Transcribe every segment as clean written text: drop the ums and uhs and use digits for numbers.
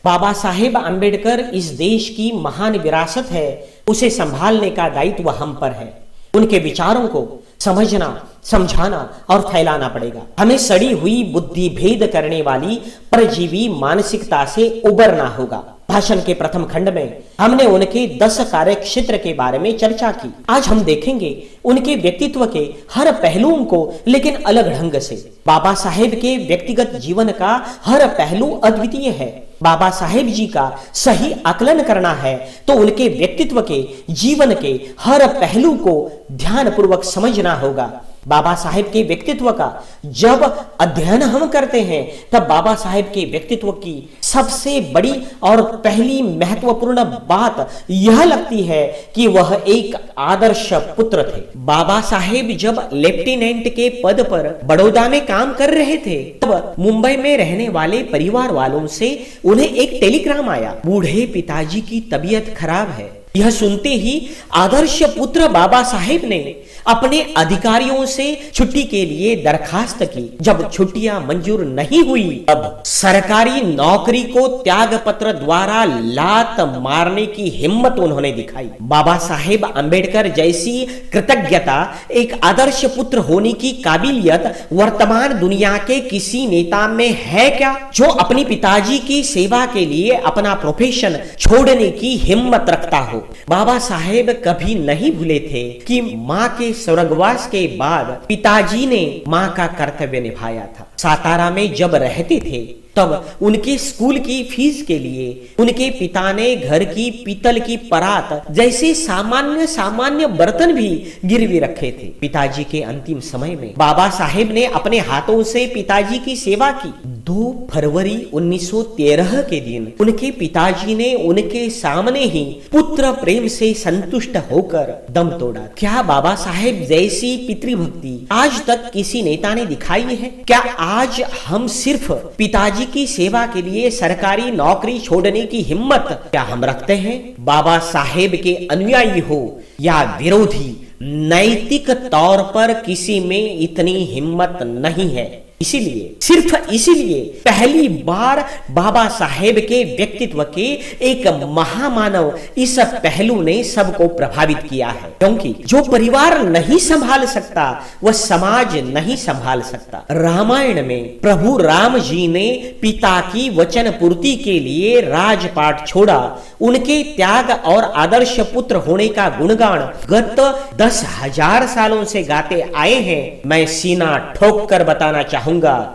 बाबा साहेब आम्बेडकर इस देश की महान विरासत है, उसे संभालने का दायित्व हम पर है। उनके विचारों को समझना, समझाना और फैलाना पड़ेगा। हमें सड़ी हुई बुद्धि भेद करने वाली परजीवी मानसिकता से उबरना होगा। भाषण के प्रथम खंड में हमने उनके 10 कार्य क्षेत्र के बारे में चर्चा की। आज हम देखेंगे उनके व्यक्तित्व के हर पहलुओं को, लेकिन अलग ढंग से। बाबा साहेब के व्यक्तिगत जीवन का हर पहलू अद्वितीय है। बाबा साहेब जी का सही आकलन करना है तो उनके व्यक्तित्व के, जीवन के हर पहलू को ध्यानपूर्वक समझना होगा। बाबा साहेब के व्यक्तित्व का जब अध्ययन हम करते हैं तब बाबा साहेब के व्यक्तित्व की सबसे बड़ी और पहली महत्वपूर्ण बात यह लगती है कि वह एक आदर्श पुत्र थे। बाबा साहेब जब लेफ्टिनेंट के पद पर बड़ौदा में काम कर रहे थे तब मुंबई में रहने वाले परिवार वालों से उन्हें एक टेलीग्राम आया, बूढ़े पिताजी की तबीयत खराब है। यह सुनते ही आदर्श पुत्र बाबा साहेब ने अपने अधिकारियों से छुट्टी के लिए दरखास्त की। जब छुट्टियां मंजूर नहीं हुई तब सरकारी नौकरी को त्याग पत्र द्वारा लात मारने की हिम्मत उन्होंने दिखाई। बाबा साहेब आम्बेडकर जैसी कृतज्ञता, एक आदर्श पुत्र होने की काबिलियत वर्तमान दुनिया के किसी नेता में है क्या, जो अपनी पिताजी की सेवा के लिए अपना प्रोफेशन छोड़ने की हिम्मत रखता हो। बाबा साहेब कभी नहीं भूले थे कि माँ के स्वर्गवास के बाद पिताजी ने माँ का कर्तव्य निभाया था। सातारा में जब रहते थे तब उनके स्कूल की फीस के लिए उनके पिता ने घर की पीतल की परात जैसे सामान्य बर्तन भी गिरवी रखे थे। पिताजी के अंतिम समय में बाबा साहेब ने अपने हाथों से पिताजी की सेवा की। 2 फरवरी 1913 के दिन उनके पिताजी ने उनके सामने ही पुत्र प्रेम से संतुष्ट होकर दम तोड़ा। क्या बाबा साहेब जैसी पितृभक्ति आज तक किसी नेता ने दिखाई है? क्या आज हम सिर्फ पिताजी की सेवा के लिए सरकारी नौकरी छोड़ने की हिम्मत क्या हम रखते हैं? बाबा साहेब के अनुयायी हो या विरोधी, नैतिक तौर पर किसी में इतनी हिम्मत नहीं है। सिर्फ इसीलिए पहली बार बाबा साहेब के व्यक्तित्व के एक महामानव इस पहलू ने सबको प्रभावित किया है, क्योंकि जो परिवार नहीं संभाल सकता वह समाज नहीं संभाल सकता। रामायण में प्रभु राम जी ने पिता की वचन पूर्ति के लिए राजपाट छोड़ा। उनके त्याग और आदर्श पुत्र होने का गुणगान गत 10,000 सालों से गाते आए हैं। मैं सीना ठोक कर बताना चाहूंगा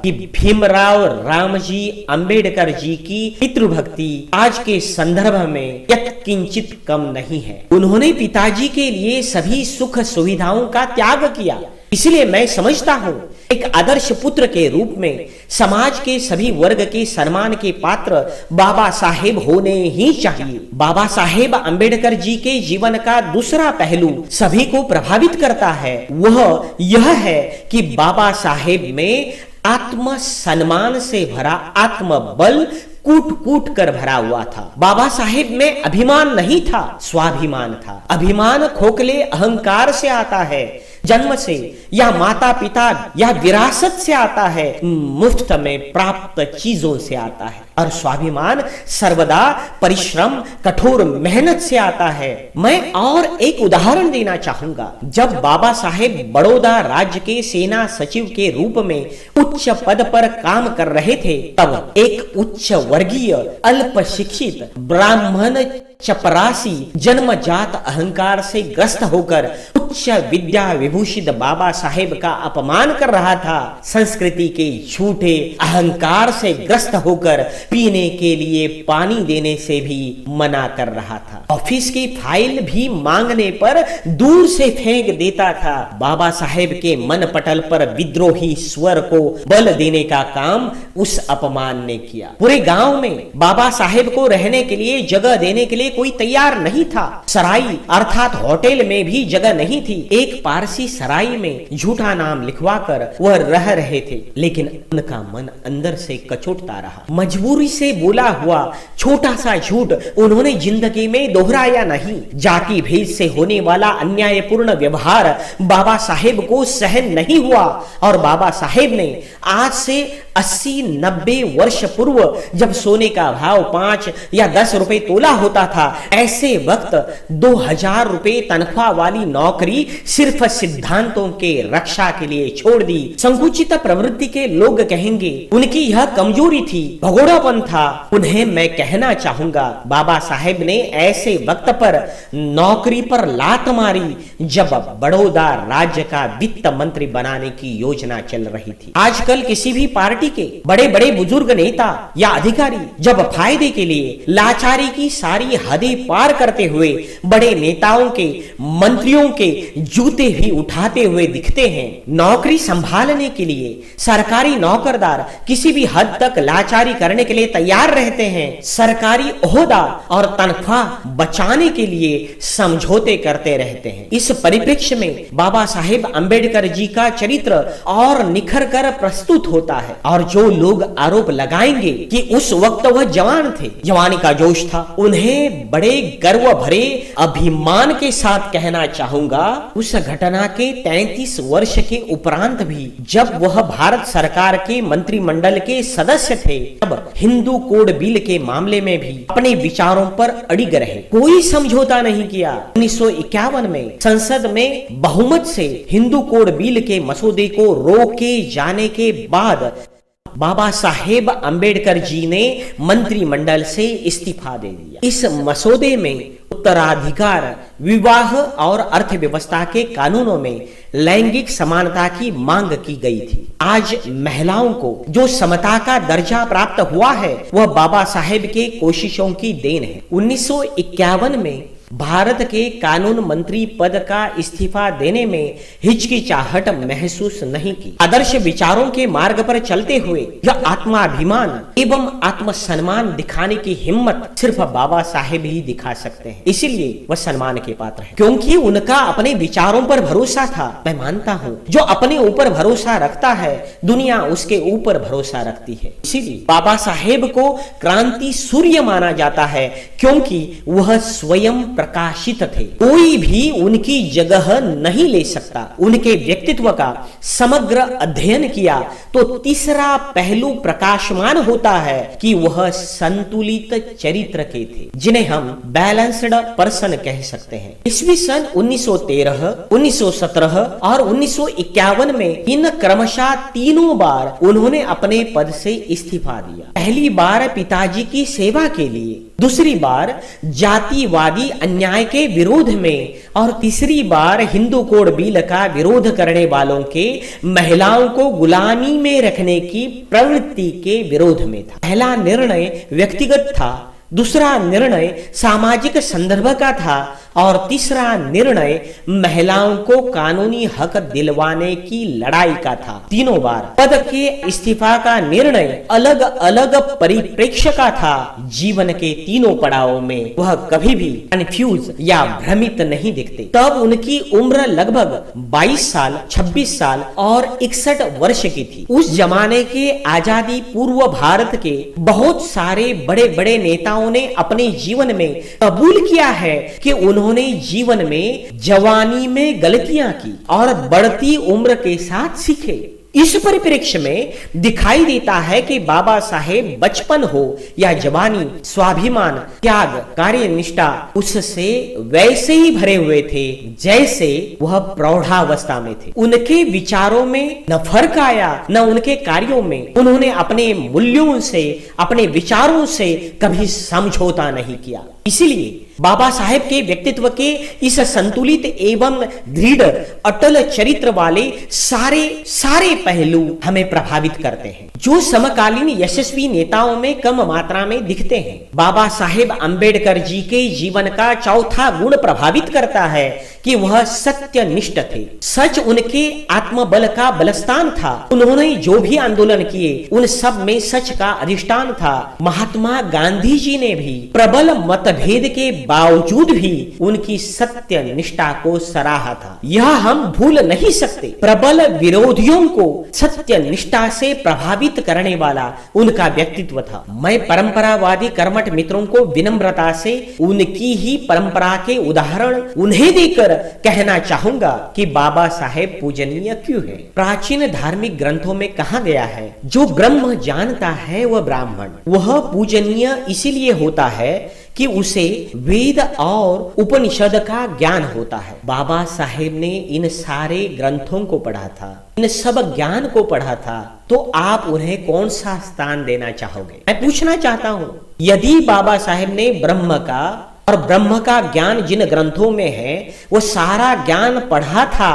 कि भीमराव रामजी अंबेडकर जी की पितृभक्ति आज के संदर्भ में यत्किंचित कम नहीं है। उन्होंने पिताजी के लिए सभी सुख सुविधाओं का त्याग किया। इसलिए मैं समझता हूं एक आदर्श पुत्र के रूप में समाज के सभी वर्ग के सम्मान के पात्र बाबा साहेब होने ही चाहिए। बाबा साहेब अंबेडकर जी के जीवन का दूसरा पहलू सभी को प्रभावित करता है, वह यह है कि बाबा साहेब में आत्म सम्मान से भरा आत्मबल कूट कूट कर भरा हुआ था। बाबा साहेब में अभिमान नहीं था, स्वाभिमान था। अभिमान खोखले अहंकार से आता है, जन्म से या माता पिता या विरासत से आता है, मुफ्त में प्राप्त चीजों से आता है। और स्वाभिमान सर्वदा परिश्रम, कठोर मेहनत से आता है। मैं और एक उदाहरण देना चाहूंगा। जब बाबा साहेब बड़ौदा राज्य के सेना सचिव के रूप में उच्च पद पर काम कर रहे थे तब एक उच्च वर्गीय, अल्प शिक्षित ब्राह्मण चपरासी जन्मजात अहंकार से ग्रस्त होकर उच्च विद्या विभूषित बाबा साहेब का अपमान कर रहा था। संस्कृति के झूठे अहंकार से ग्रस्त होकर पीने के लिए पानी देने से भी मना कर रहा था। ऑफिस की फाइल भी मांगने पर दूर से फेंक देता था। बाबा साहेब के मन पटल पर विद्रोही स्वर को बल देने का काम उस अपमान ने किया। पूरे गांव में बाबा साहेब को रहने के लिए जगह देने के लिए कोई तैयार नहीं था। सराई अर्थात होटल में भी जगह नहीं थी। एक पारसी सराय में झूठा नाम लिखवाकर वह रह रहे थे, लेकिन उनका मन अंदर से कचोटता रहा। मजबूरी से बोला हुआ छोटा सा झूठ उन्होंने जिंदगी में दोहराया नहीं। जाति भेद से होने वाला अन्यायपूर्ण व्यवहार बाबा साहेब को सहन नहीं हुआ और बाबा साहेब ने आज से 80-90 वर्ष पूर्व, जब सोने का भाव 5 या 10 रुपए तोला होता था, ऐसे वक्त 2000 रुपए तनख्वाह वाली नौकरी सिर्फ सिद्धांतों के रक्षा के लिए छोड़ दी। संकुचित प्रवृत्ति के लोग कहेंगे उनकी यह कमजोरी थी, भगोड़ापन था। उन्हें मैं कहना चाहूंगा, बाबा साहेब ने ऐसे वक्त पर नौकरी पर लात मारी जब बड़ौदा राज्य का वित्त मंत्री बनाने की योजना चल रही थी। आजकल किसी भी पार्टी के बड़े बड़े बुजुर्ग नेता या अधिकारी जब फायदे के लिए लाचारी की सारी हदें पार करते हुए बड़े नेताओं के, मंत्रियों के जूते भी उठाते हुए दिखते हैं, नौकरी संभालने के लिए सरकारी नौकरदार किसी भी हद तक लाचारी करने के लिए तैयार रहते हैं। सरकारी ओहदा और तनख्वाह बचाने के लिए समझौते करते रहते हैं। इस परिप्रेक्ष्य में बाबा साहेब अंबेडकर जी का चरित्र और निखर कर प्रस्तुत होता है। और जो लोग आरोप लगाएंगे कि उस वक्त वह जवान थे, जवानी का जोश था, उन्हें बड़े गर्व भरे अभिमान के साथ कहना चाहूंगा, उस घटना के 33 वर्ष के उपरांत भी जब वह भारत सरकार के मंत्रिमंडल के सदस्य थे, तब हिंदू कोड बिल के मामले में भी अपने विचारों पर अड़िग रहे, कोई समझौता नहीं किया। 1951 में संसद में बहुमत से हिंदू कोड बिल के मसौदे को रोके जाने के बाद बाबा साहेब अंबेडकर जी ने मंत्रिमंडल से इस्तीफा दे दिया। इस मसौदे में उत्तराधिकार, विवाह और अर्थव्यवस्था के कानूनों में लैंगिक समानता की मांग की गई थी। आज महिलाओं को जो समता का दर्जा प्राप्त हुआ है, वह बाबा साहेब के कोशिशों की देन है। 1951 में भारत के कानून मंत्री पद का इस्तीफा देने में हिचकिचाहट महसूस नहीं की। आदर्श विचारों के मार्ग पर चलते हुए यह आत्माभिमान एवं आत्मसम्मान दिखाने की हिम्मत सिर्फ बाबा साहेब ही दिखा सकते हैं। इसीलिए वह सम्मान के पात्र है, क्योंकि उनका अपने विचारों पर भरोसा था। मैं मानता हूँ, जो अपने ऊपर भरोसा रखता है, दुनिया उसके ऊपर भरोसा रखती है। इसीलिए बाबा साहेब को क्रांति सूर्य माना जाता है, क्योंकि वह स्वयं प्रकाशित थे। कोई भी उनकी जगह नहीं ले सकता। उनके व्यक्तित्व का समग्र अध्ययन किया तो तीसरा पहलू प्रकाशमान होता है कि वह संतुलित चरित्र के थे, जिन्हें हम बैलेंस्ड पर्सन कह सकते हैं। ईस्वी सन 1913, 1917 और 1951 में इन क्रमशः तीनों बार उन्होंने अपने पद से इस्तीफा दिया। पहली बार पिताजी की सेवा के लिए, दूसरी बार जातिवादी अन्याय के विरोध में और तीसरी बार हिंदू कोड बिल का विरोध करने वालों के महिलाओं को गुलामी में रखने की प्रवृत्ति के विरोध में था। पहला निर्णय व्यक्तिगत था, दूसरा निर्णय सामाजिक संदर्भ का था और तीसरा निर्णय महिलाओं को कानूनी हक दिलवाने की लड़ाई का था। तीनों बार पद के इस्तीफा का निर्णय अलग अलग परिप्रेक्ष्य का था। जीवन के तीनों पड़ावों में वह कभी भी कंफ्यूज या भ्रमित नहीं दिखते। तब उनकी उम्र लगभग 22 साल, 26 साल और 61 वर्ष की थी। उस जमाने के आजादी पूर्व भारत के बहुत सारे बड़े बड़े नेताओं ने अपने जीवन में कबूल किया है कि उन्होंने जीवन में जवानी में गलतियां की और बढ़ती उम्र के साथ सीखे। इस परिप्रेक्ष्य में दिखाई देता है कि बाबा साहेब बचपन हो या जवानी, स्वाभिमान, त्याग, कार्यनिष्ठा उससे वैसे ही भरे हुए थे जैसे वह प्रौढ़ावस्था में थे। उनके विचारों में न फर्क आया न उनके कार्यों में। उन्होंने अपने मूल्यों से, अपने विचारों से कभी समझौता नहीं किया। इसीलिए बाबा साहेब के व्यक्तित्व के इस संतुलित एवं दृढ़ अटल चरित्र वाले सारे पहलू हमें प्रभावित करते हैं, जो समकालीन यशस्वी नेताओं में कम मात्रा में दिखते हैं। बाबा साहेब अंबेडकर जी के जीवन का चौथा गुण प्रभावित करता है कि वह सत्यनिष्ठ थे। सच उनके आत्मबल का बलस्तान था। उन्होंने जो भी आंदोलन किए उन सब में सच का अधिष्ठान था। महात्मा गांधी जी ने भी प्रबल मत मतभेद के बावजूद भी उनकी सत्य निष्ठा को सराहा था। यह हम भूल नहीं सकते। प्रबल विरोधियों को सत्य निष्ठा से प्रभावित करने वाला उनका व्यक्तित्व था। मैं परंपरावादी कर्मठ मित्रों को विनम्रता से उनकी ही परंपरा के उदाहरण उन्हें देकर कहना चाहूंगा कि बाबा साहेब पूजनीय क्यों है। प्राचीन धार्मिक ग्रंथों में कहा गया है, जो ब्रह्म जानता है वह ब्राह्मण, वह पूजनीय इसीलिए होता है कि उसे वेद और उपनिषद का ज्ञान होता है। बाबा साहेब ने इन सारे ग्रंथों को पढ़ा था, इन सब ज्ञान को पढ़ा था, तो आप उन्हें कौन सा स्थान देना चाहोगे? मैं पूछना चाहता हूं, यदि बाबा साहेब ने ब्रह्म का और ब्रह्म का ज्ञान जिन ग्रंथों में है वो सारा ज्ञान पढ़ा था,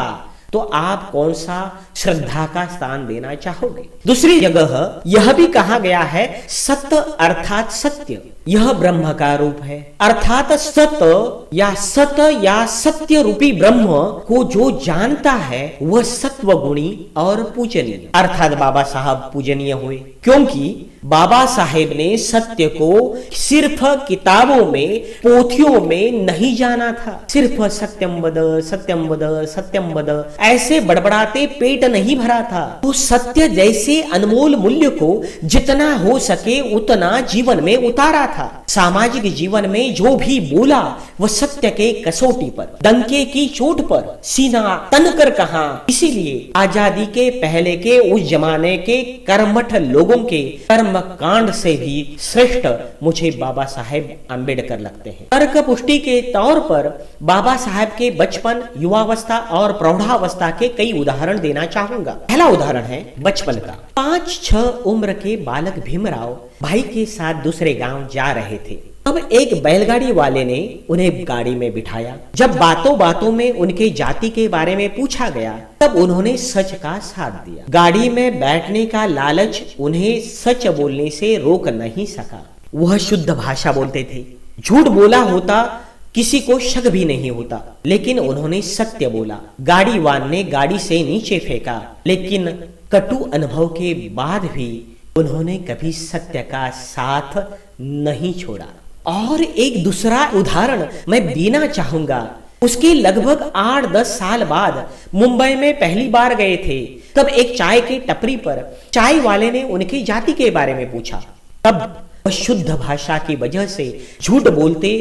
तो आप कौन सा श्रद्धा का स्थान देना चाहोगे? दूसरी जगह यह भी कहा गया है, सत्य अर्थात सत्य यह ब्रह्म का रूप है। अर्थात सत्य या सत्य रूपी ब्रह्म को जो जानता है वह सत्व गुणी और पूजनीय, अर्थात बाबा साहब पूजनीय हुए, क्योंकि बाबा साहेब ने सत्य को सिर्फ किताबों में, पोथियों में नहीं जाना था। सिर्फ सत्यम वद सत्यम वद सत्यम वद ऐसे बड़बड़ाते पेट नहीं भरा था। तो सत्य जैसे अनमोल मूल्य को जितना हो सके उतना जीवन में उतारा था। सामाजिक जीवन में जो भी बोला वह सत्य के कसौटी पर, डंके की चोट पर सीना तन कर कहा। इसीलिए आजादी के पहले के उस जमाने के कर्मठ लोगों के कर्म कांड से भी श्रेष्ठ मुझे बाबा साहेब आंबेडकर लगते हैं। तर्क पुष्टि के तौर पर बाबा साहेब के बचपन, युवावस्था और प्रौढ़ावस्था के कई उदाहरण देना चाहूंगा। पहला उदाहरण है बचपन का। 5-6 उम्र के बालक भीमराव भाई के साथ दूसरे गांव जा रहे थे। तब एक बैलगाड़ी वाले ने उन्हें गाड़ी में बिठाया। जब बातों बातों में उनके जाति के बारे में पूछा गया, तब उन्होंने सच का साथ दिया। गाड़ी में बैठने का लालच उन्हें सच बोलने से रोक नहीं सका। वह शुद्ध भाषा बोलते थे। झूठ बोला होता किसी को शक भी नहीं होता, लेकिन उन्होंने सत्य बोला। गाड़ीवान ने गाड़ी से नीचे फेंका, लेकिन कटु अनुभव के बाद भी उन्होंने कभी सत्य का साथ नहीं छोड़ा। और एक दूसरा उदाहरण मैं देना चाहूंगा। उसके लगभग 8-10 साल बाद मुंबई में पहली बार गए थे। तब एक चाय की टपरी पर चाय वाले ने उनकी जाति के बारे में पूछा। तब वह शुद्ध भाषा की वजह से झूठ बोलते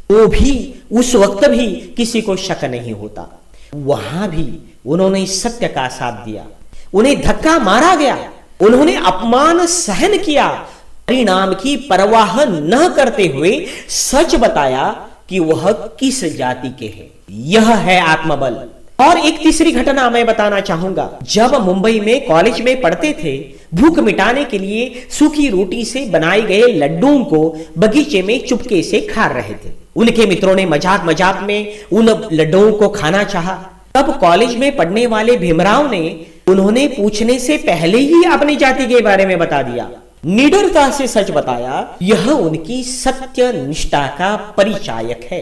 तो भी उस वक्त भी किसी को शक नहीं होता। वहां भी उन्होंने सत्य का साथ दिया। उन्हें धक्का मारा गया, उन्होंने अपमान सहन किया, परिणाम की परवाह न करते हुए सच बताया कि वह किस जाति के हैं। यह है आत्मबल। और एक तीसरी घटना मैं बताना चाहूंगा। जब मुंबई में कॉलेज में पढ़ते थे, भूख मिटाने के लिए सूखी रोटी से बनाए गए लड्डुओं को बगीचे में चुपके से खा रहे थे। उनके मित्रों ने मजाक मजाक में उन लड्डुओं को खाना चाहा। तब कॉलेज में पढ़ने वाले भीमराव ने उन्होंने पूछने से पहले ही अपनी जाति के बारे में बता दिया। निडरता से सच बताया। यह उनकी सत्य निष्ठा का परिचायक है।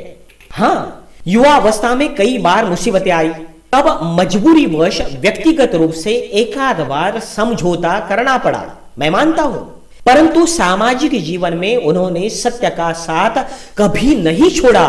हाँ, युवावस्था में कई बार मुसीबतें आई, तब मजबूरी वश व्यक्तिगत रूप से एकाध बार समझौता करना पड़ा, मैं मानता हूं। परंतु सामाजिक जीवन में उन्होंने सत्य का साथ कभी नहीं छोड़ा।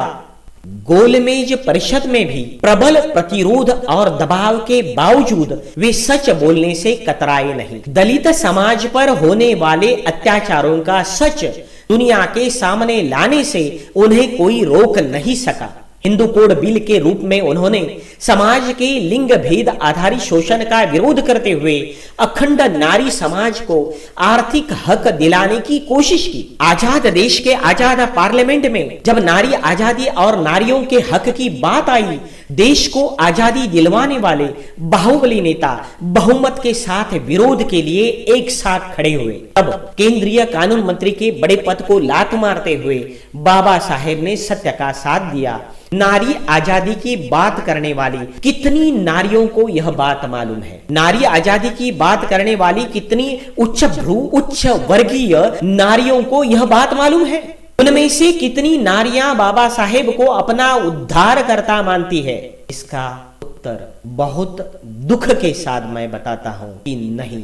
गोलमेज परिषद में भी प्रबल प्रतिरोध और दबाव के बावजूद वे सच बोलने से कतराए नहीं। दलित समाज पर होने वाले अत्याचारों का सच दुनिया के सामने लाने से उन्हें कोई रोक नहीं सका। हिंदू कोड बिल के रूप में उन्होंने समाज के लिंग भेद आधारित शोषण का विरोध करते हुए अखंड नारी समाज को आर्थिक हक दिलाने की कोशिश की। आजाद देश के आजाद पार्लियामेंट में जब नारी आजादी और नारियों के हक की बात आई, देश को आजादी दिलवाने वाले बाहुबली नेता बहुमत के साथ विरोध के लिए एक साथ खड़े हुए। तब केंद्रीय कानून मंत्री के बड़े पद को लात मारते हुए बाबा साहेब ने सत्य का साथ दिया। नारी आजादी की बात करने वाली कितनी नारियों को यह बात मालूम है? नारी आजादी की बात करने वाली कितनी उच्च भ्रू उच्च वर्गीय नारियों को यह बात मालूम है? उनमें से कितनी नारियां बाबा साहेब को अपना उद्धारकर्ता मानती है? इसका उत्तर बहुत दुख के साथ मैं बताता हूं कि नहीं,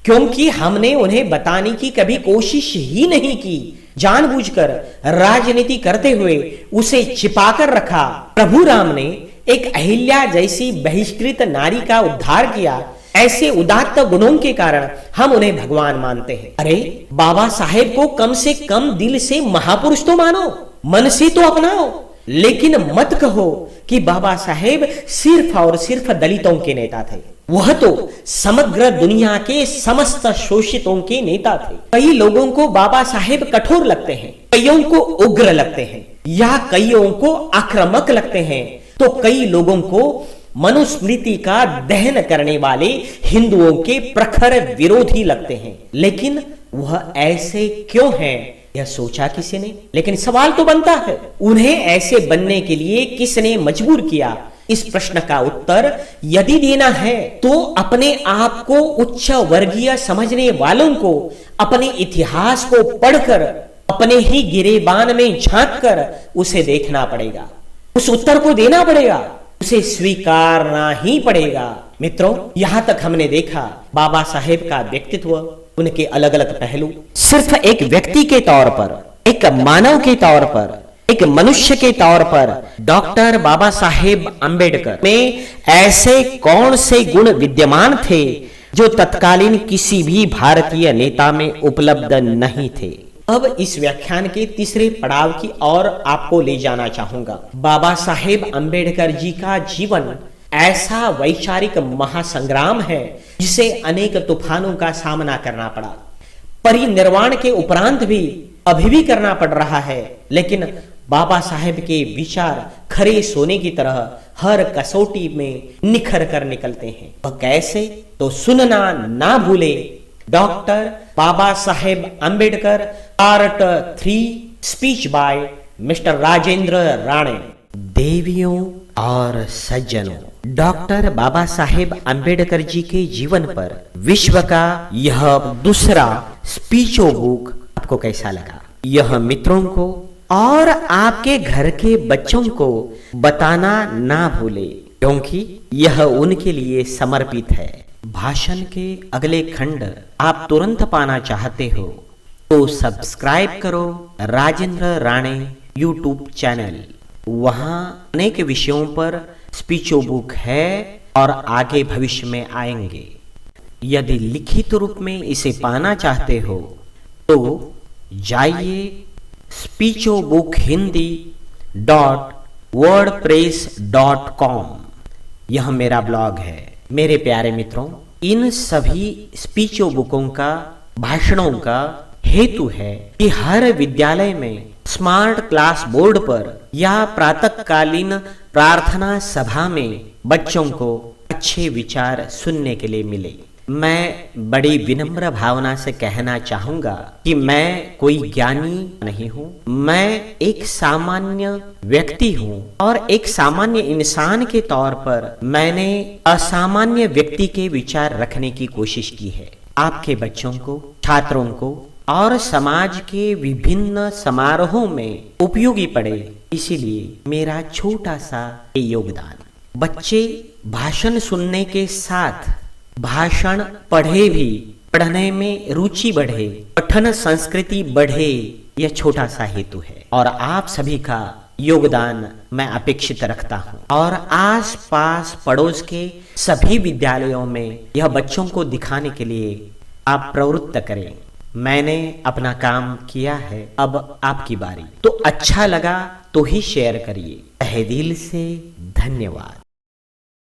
क्योंकि हमने उन्हें बताने की कभी कोशिश ही नहीं की। जानबूझकर राजनीति करते हुए उसे छिपाकर रखा। प्रभु राम ने एक अहिल्या जैसी बहिष्कृत नारी का उद्धार किया। ऐसे उदात्त गुणों के कारण हम उन्हें भगवान मानते हैं। अरे बाबा साहेब को कम से कम दिल से महापुरुष तो मानो, मन से तो अपनाओ, लेकिन मत कहो कि बाबा साहेब सिर्फ और सिर्फ दलितों के नेता थे। वह तो समग्र दुनिया के समस्त शोषितों के नेता थे। कई लोगों को बाबा साहेब कठोर लगते हैं, कईयों को उग्र लगते हैं या कईयों को आक्रामक लगते हैं, तो कई लोगों को मनुस्मृति का दहन करने वाले हिंदुओं के प्रखर विरोधी लगते हैं। लेकिन वह ऐसे क्यों हैं, यह सोचा किसी ने? लेकिन सवाल तो बनता है, उन्हें ऐसे बनने के लिए किसने मजबूर किया? इस प्रश्न का उत्तर यदि देना है तो अपने आप को उच्च वर्गीय समझने वालों को अपने इतिहास को पढ़कर, अपने ही गिरेबान में झांक कर उसे देखना पड़ेगा, उस उत्तर को देना पड़ेगा, उसे स्वीकारना ही पड़ेगा। मित्रों, यहां तक हमने देखा बाबा साहेब का व्यक्तित्व, उनके अलग अलग पहलू। सिर्फ एक व्यक्ति के तौर पर, एक मानव के तौर पर, एक मनुष्य के तौर पर डॉक्टर बाबा साहेब अंबेडकर में ऐसे कौन से गुण विद्यमान थे जो तत्कालीन किसी भी भारतीय नेता में उपलब्ध नहीं थे? अब इस व्याख्यान के तीसरे पड़ाव की ओर आपको ले जाना चाहूंगा। बाबा साहेब अंबेडकर जी का जीवन ऐसा वैचारिक महासंग्राम है जिसे अनेक तूफानों का सामना करना पड़ा। परिनिर्वाण के उपरांत भी अभी भी करना पड़ रहा है, लेकिन बाबा साहेब के विचार खरे सोने की तरह हर कसौटी में निखर कर निकलते हैं। वह कैसे? तो सुनना ना भूले doctor Baba Saheb Ambedkar part 3 speech by mister Rajendra Rane. देवियों और सज्जनों, डॉक्टर बाबा साहेब अंबेडकर जी के जीवन पर विश्व का यह दूसरा स्पीचो बुक आपको कैसा लगा? यह मित्रों को और आपके घर के बच्चों को बताना ना भूले, क्योंकि यह उनके लिए समर्पित है। भाषण के अगले खंड आप तुरंत पाना चाहते हो तो सब्सक्राइब करो राजेंद्र राणे यूट्यूब चैनल। वहां अनेक विषयों पर स्पीचो बुक है और आगे भविष्य में आएंगे। यदि लिखित रूप में इसे पाना चाहते हो तो जाइए speechobookhindy.wordpress.com, यह मेरा ब्लॉग है। मेरे प्यारे मित्रों, इन सभी स्पीचो बुकों का, भाषणों का हेतु है कि हर विद्यालय में स्मार्ट क्लास बोर्ड पर या प्रातःकालीन प्रार्थना सभा में बच्चों को अच्छे विचार सुनने के लिए मिले। मैं बड़ी विनम्र भावना से कहना चाहूंगा कि मैं कोई ज्ञानी नहीं हूं, मैं एक सामान्य व्यक्ति हूं और एक सामान्य इंसान के तौर पर मैंने असामान्य व्यक्ति के विचार रखने की कोशिश की है। आपके बच्चों को, छात्रों को और समाज के विभिन्न समारोहों में उपयोगी पड़े, इसीलिए मेरा छोटा सा योगदान। बच्चे भाषण सुनने के साथ भाषण पढ़े भी, पढ़ने में रुचि बढ़े, पठन संस्कृति बढ़े, यह छोटा सा हेतु है और आप सभी का योगदान मैं अपेक्षित रखता हूं। और आस पास पड़ोस के सभी विद्यालयों में यह बच्चों को दिखाने के लिए आप प्रवृत्त करें। मैंने अपना काम किया है, अब आपकी बारी। तो अच्छा लगा तो ही शेयर करिए। तहे दिल से धन्यवाद।